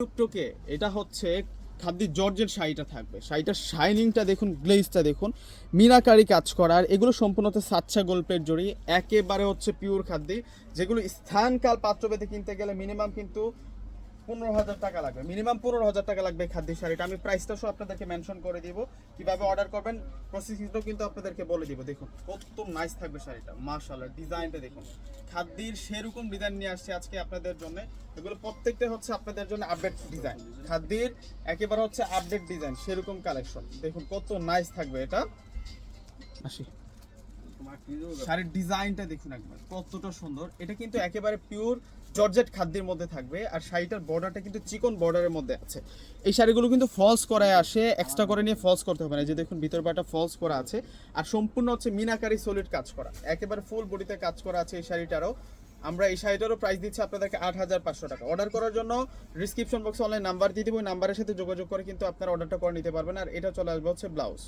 টুকটুকে এটা হচ্ছে খাদ্য জর্জের শাড়িটা থাকবে। শাড়িটার শাইনিংটা দেখুন, গ্লেজটা দেখুন, মিনাকারি কাজ করার, এগুলো সম্পূর্ণ হচ্ছে সাচ্চা গোল্পের জড়ি, একেবারে হচ্ছে পিওর খাদ্য, যেগুলো স্থানকাল পাত্রভেদে কিনতে গেলে মিনিমাম কিন্তু 15,000 টাকা লাগবে, মিনিমাম 15,000 টাকা লাগবে খাদ্য শাড়িটা। আমি প্রাইসটা সব আপনাদেরকে মেনশন করে দিব, কিভাবে অর্ডার করবেন প্রসেসিংটাও কিন্তু আপনাদেরকে বলে দিব। দেখুন কত নাইস থাকবে শাড়িটা, মাশাআল্লাহ। ডিজাইনটা দেখুন, খাদ্যের সেরকম ডিজাইন নিয়ে আসছে আজকে আপনাদের জন্য। এগুলো প্রত্যেকটা হচ্ছে আপনাদের জন্য আপডেট ডিজাইন, খাদ্যের একেবারে হচ্ছে আপডেট ডিজাইন, সেরকম কালেকশন। দেখুন কত নাইস থাকবে এটা। আসি শাড়ির ডিজাইনটা দেখুন একবার কতটা সুন্দর। এটা কিন্তু একেবারে পিওর জর্জেট খাদ্যের মধ্যে থাকবে, আর শাড়িটার বর্ডারটা কিন্তু চিকন বর্ডারের মধ্যে আছে। এই শাড়িগুলো কিন্তু ফলস করায় আসে, এক্সট্রা করে নিয়ে ফলস করতে হবে না। যে দেখুন ভিতর পাটা ফলস করা আছে, আর সম্পূর্ণ হচ্ছে মিনাকারি সলিড কাজ করা, একেবারে ফুল বডিতে কাজ করা আছে এই শাড়িটারও। আমরা এই শাড়িটারও প্রাইস দিচ্ছি আপনাদেরকে 8,500 টাকা। অর্ডার করার জন্য ডিসক্রিপশন বক্সে অনলাইন নাম্বার দিয়ে দিব, ওই নাম্বারের সাথে যোগাযোগ করে কিন্তু আপনারা অর্ডারটা করে নিতে পারবেন। আর এটা চলে আসবে হচ্ছে ব্লাউজ।